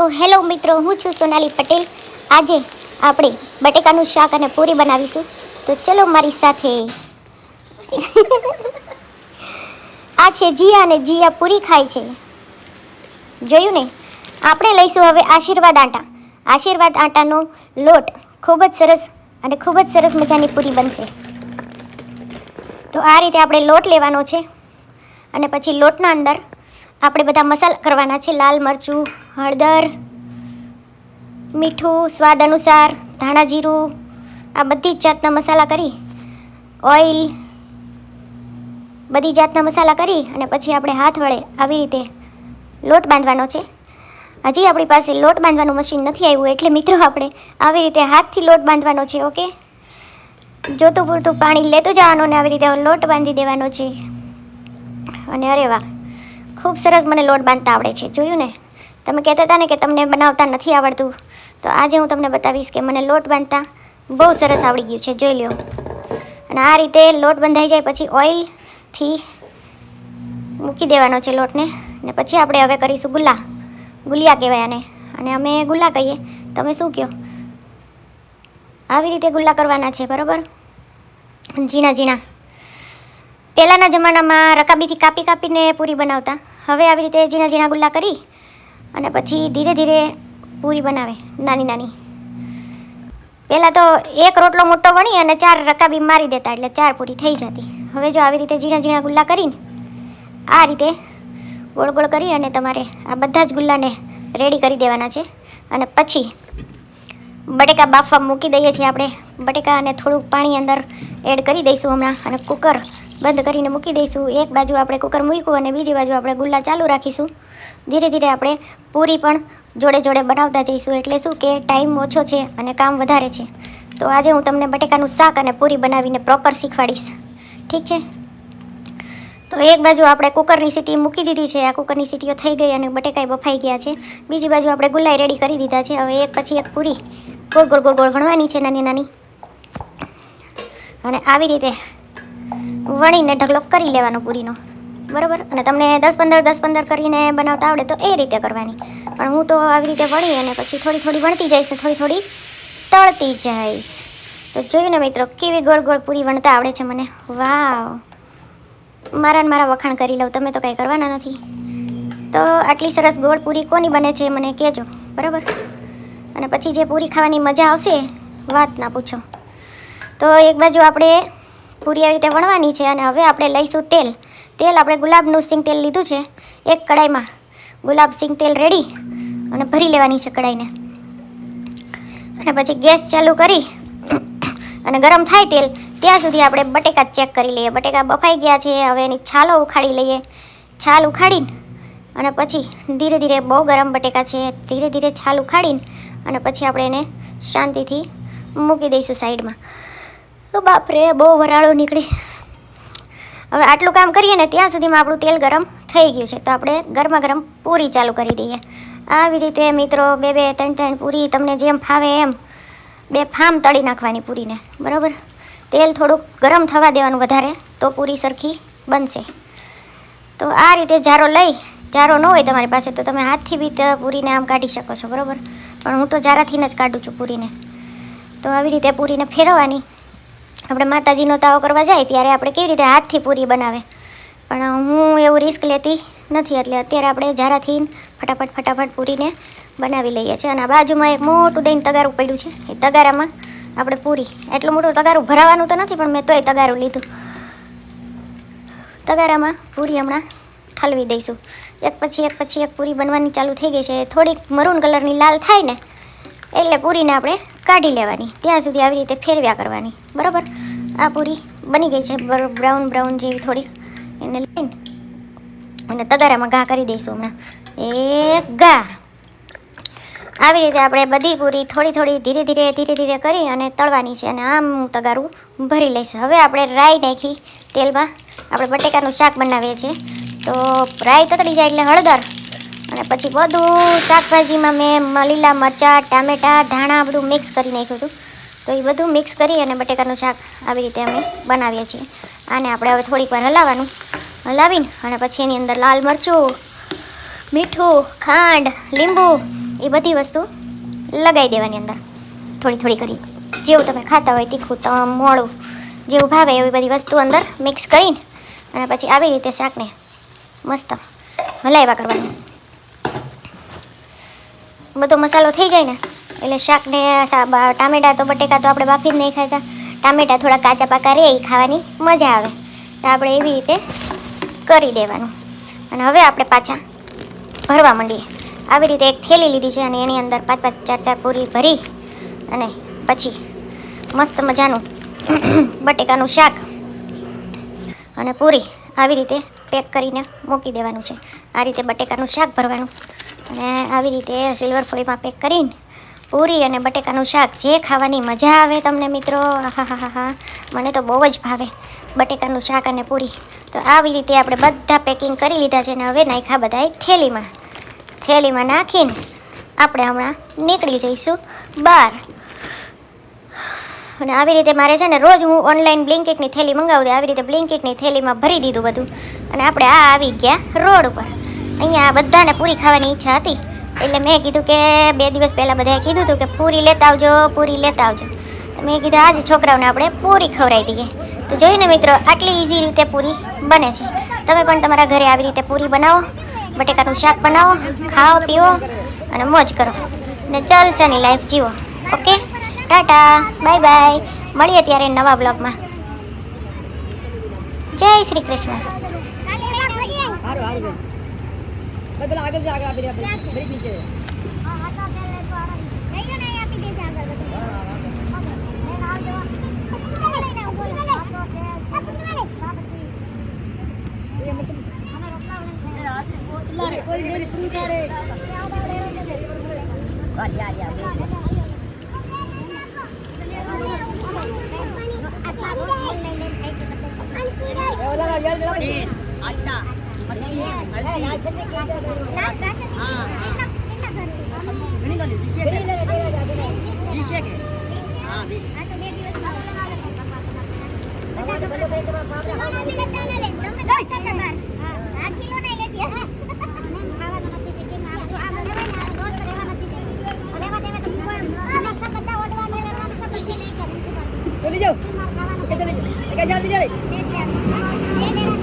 તો હેલો મિત્રો, હું છું સોનાલી પટેલ. આજે આપણે બટેકાનું શાક અને પૂરી બનાવીશું. તો ચલો મારી સાથે. આ છે જીયા અને જીયા પૂરી ખાય છે. જોયું ને? આપણે લઈશું હવે આશીર્વાદ આટા. આશીર્વાદ આટાનો લોટ ખૂબ જ સરસ અને ખૂબ જ સરસ મજાની પૂરી બનશે. તો આ રીતે આપણે લોટ લેવાનો છે અને પછી લોટના અંદર આપણે બધા મસાલા કરવાના છે. લાલ મરચું, હળદર, મીઠું સ્વાદ અનુસાર, ધાણા જીરું, આ બધી જ જાતના મસાલા કરી, ઓઇલ, બધી જાતના મસાલા કરી અને પછી આપણે હાથ વડે આવી રીતે લોટ બાંધવાનો છે. હજી આપણી પાસે લોટ બાંધવાનું મશીન નથી આવ્યું, એટલે મિત્રો આપણે આવી રીતે હાથથી લોટ બાંધવાનો છે. ઓકે, જોતું પૂરતું પાણી લેતું જવાનું ને આવી રીતે લોટ બાંધી દેવાનો છે. અને અરે વાહ, ખૂબ સરસ મને લોટ બાંધતા આવડે છે. જોયું ને? તમે કહેતા હતા ને કે તમને બનાવતા નથી આવડતું, તો આજે હું તમને બતાવીશ કે મને લોટ બાંધતા બહુ સરસ આવડી ગયું છે. જોઈ લો. અને આ રીતે લોટ બંધાઈ જાય પછી ઓઇલથી મૂકી દેવાનો છે લોટને. ને પછી આપણે હવે કરીશું ગુલિયા કહેવાય આને, અને અમે ગુલ્લા કહીએ. તમે શું કહો? આવી રીતે ગુલ્લા કરવાના છે, બરાબર? ઝીણા ઝીણા. પહેલાંના જમાનામાં રકાબીથી કાપી કાપીને પૂરી બનાવતા. હવે આવી રીતે ઝીણા ઝીણા ગુલ્લા કરી અને પછી ધીરે ધીરે પૂરી બનાવે, નાની નાની. પહેલાં તો એક રોટલો મોટો વણી અને 4 રકાબી મારી દેતા, એટલે 4 પૂરી થઈ જતી. હવે જો આવી રીતે ઝીણા ઝીણા ગુલ્લા કરીને આ રીતે ગોળ ગોળ કરી અને તમારે આ બધા જ ગુલ્લાને રેડી કરી દેવાના છે. અને પછી બટેકા બાફવા મૂકી દઈએ છીએ આપણે. બટેકા અને થોડુંક પાણી અંદર એડ કરી દઈશું હમણાં, અને કુકર બંધ કરીને મૂકી દઈશું. એક બાજુ આપણે કુકર મૂક્યું અને બીજી બાજુ આપણે ગુલ્લા ચાલુ રાખીશું. ધીરે ધીરે આપણે પૂરી પણ જોડે જોડે બનાવતા જઈશું. એટલે શું કે ટાઈમ ઓછો છે અને કામ વધારે છે. તો આજે હું તમને બટેકાનું શાક અને પૂરી બનાવીને પ્રોપર શીખવાડીશ. ઠીક છે? તો એક બાજુ આપણે કુકરની સીટી મૂકી દીધી છે. આ કુકરની સીટીઓ થઈ ગઈ અને બટેકાઈ બફાઈ ગયા છે. બીજી બાજુ આપણે ગુલ્લાઈ રેડી કરી દીધા છે. હવે એક પછી એક પૂરી ગોળ ગોળ ગોળ ગોળ વણવાની છે, નાની નાની. અને આવી રીતે વણીને ઢગલો કરી લેવાનો પૂરીનો, બરાબર? અને તમને 10-15 કરીને બનાવતા આવડે તો એ રીતે કરવાની. પણ હું તો આવી રીતે વણી અને પછી થોડી થોડી વણતી જઈશ ને થોડી થોડી તળતી જઈશ. તો જોયું ને મિત્રો, કેવી ગોળ ગોળ પૂરી વણતા આવડે છે મને. વાવ! મારા વખાણ કરી લઉં, તમે તો કંઈ કરવાના નથી. તો આટલી સરસ ગોળ પૂરી કોની બને છે મને કહેજો, બરાબર? અને પછી જે પૂરી ખાવાની મજા આવશે, વાત ના પૂછો. તો એક બાજુ આપણે પૂરી આવી રીતે વણવાની છે અને હવે આપણે લઈશું તેલ. આપણે ગુલાબનું સિંગ તેલ લીધું છે. એક કડાઈમાં ગુલાબ સિંગ તેલ રેડી અને ભરી લેવાની છે કડાઈને. અને પછી ગેસ ચાલુ કરી અને ગરમ થાય તેલ ત્યાં સુધી આપણે બટેકા ચેક કરી લઈએ. બટેકા બફાઈ ગયા છે, હવે એની છાલો ઉખાડી લઈએ. છાલ ઉખાડીને અને પછી ધીરે ધીરે, બહુ ગરમ બટેકા છે, ધીરે ધીરે છાલ ઉખાડીને અને પછી આપણે એને શાંતિથી મૂકી દઈશું સાઈડમાં. તો બાપરે, બહુ વરાળો નીકળી. હવે આટલું કામ કરીએ ને ત્યાં સુધીમાં આપણું તેલ ગરમ થઈ ગયું છે. તો આપણે ગરમા ગરમ પૂરી ચાલુ કરી દઈએ. આવી રીતે મિત્રો 2-3 પૂરી તમને જેમ ફાવે એમ 2 ફામ તળી નાખવાની પૂરીને, બરાબર? તેલ થોડુંક ગરમ થવા દેવાનું વધારે, તો પૂરી સરખી બનશે. તો આ રીતે જારો ન હોય તમારી પાસે તો તમે હાથથી બી પૂરીને આમ કાઢી શકો છો, બરાબર? પણ હું તો જારાથી જ કાઢું છું પૂરીને. તો આવી રીતે પૂરીને ફેરવવાની. આપણે માતાજીનો તાવો કરવા જાય ત્યારે આપણે કેવી રીતે હાથથી પૂરી બનાવે, પણ હું એવું રિસ્ક લેતી નથી, એટલે અત્યારે આપણે જારાથી ફટાફટ પૂરીને બનાવી લઈએ છીએ. અને આ બાજુમાં એક મોટું દહીં તગારું પડ્યું છે. એ તગારામાં આપણે પૂરી, એટલું મોટું તગારું ભરાવાનું તો નથી, પણ મેં તોય તગારું લીધું. તગારામાં પૂરી હમણાં ઠલવી દઈશું. એક પછી એક પૂરી બનવાની ચાલુ થઈ ગઈ છે. થોડીક મરૂન કલરની લાલ થાય ને એટલે પૂરીને આપણે કાઢી લેવાની. ત્યાં સુધી આવી રીતે ફેરવ્યા કરવાની, બરાબર? આ પૂરી બની ગઈ છે બ્રાઉન જેવી થોડીક. એને લઈને અને તગારામાં ઘા કરી દઈશું હમણાં. એક ઘા. આવી રીતે આપણે બધી પૂરી થોડી ધીરે ધીરે કરી અને તળવાની છે. અને આમ તગારું ભરી લઈશ. હવે આપણે રાઈ નાખી તેલમાં. આપણે બટેકાનું શાક બનાવીએ છીએ, તો રાઈ તતડી જાય એટલે હળદર, અને પછી બધું શાકભાજીમાં મેં લીલા મરચાં, ટામેટાં, ધાણા બધું મિક્સ કરી નાખ્યું હતું. તો એ બધું મિક્સ કરી અને બટેકાનું શાક આવી રીતે અમે બનાવીએ છીએ. આને આપણે હવે થોડીક વાર હલાવીને અને પછી એની અંદર લાલ મરચું, મીઠું, ખાંડ, લીંબુ એ બધી વસ્તુ લગાવી દેવાની અંદર થોડી થોડી કરી. જેવું તમે ખાતા હોય તીખું મોળું જેવું ભાવે એવી બધી વસ્તુ અંદર મિક્સ કરીને અને પછી આવી રીતે શાકને મસ્ત હલાવ્યા કરવાનું. બધો મસાલો થઈ જાય ને એટલે શાકને ટામેટા તો બટેકા તો આપણે બાફી જ નહીં ખાતા. ટામેટા થોડા કાચા પાકા રહે એ ખાવાની મજા આવે. તો આપણે એવી રીતે કરી દેવાનું. અને હવે આપણે પાછા ભરવા માંડીએ. આવી રીતે એક થેલી લીધી છે અને એની અંદર 5-5 4-4 પૂરી ભરી અને પછી મસ્ત મજાનું બટેકાનું શાક અને પૂરી આવી રીતે પેક કરીને મૂકી દેવાનું છે. આ રીતે બટેકાનું શાક ભરવાનું અને આવી રીતે સિલ્વર ફોઇલમાં પેક કરીને પૂરી અને બટેકાનું શાક જે ખાવાની મજા આવે તમને મિત્રો, હા મને તો બહુ જ ભાવે બટેકાનું શાક અને પૂરી. તો આવી રીતે આપણે બધા પેકિંગ કરી લીધા છે ને હવે નાખ્યા બધા થેલીમાં નાખીને આપણે હમણાં નીકળી જઈશું બહાર. અને આવી રીતે મારે છે ને રોજ હું ઓનલાઈન બ્લિંકિટની થેલી મંગાવું દઉં. આવી રીતે બ્લિંકિટની થેલીમાં ભરી દીધું બધું અને આપણે આવી ગયા રોડ ઉપર. અહીંયા બધાને પૂરી ખાવાની ઈચ્છા હતી એટલે મેં કીધું કે 2 દિવસ પહેલાં બધાએ કીધું હતું કે પૂરી લેતા આવજો. તો મેં કીધું આજે છોકરાઓને આપણે પૂરી ખવડાવી દઈએ. તો જોઈને મિત્રો આટલી ઇઝી રીતે પૂરી બને છે. તમે પણ તમારા ઘરે આવી રીતે પૂરી બનાવો, બટેકાનું શાક બનાવો, ખાઓ પીઓ અને મોજ કરો અને જલસાની લાઈફ જીવો. Okay, Tata, bye bye. મળીએ ત્યારે નવા બ્લોગમાં. જય શ્રી કૃષ્ણ. જલ્દી જાઓ. જલ્દી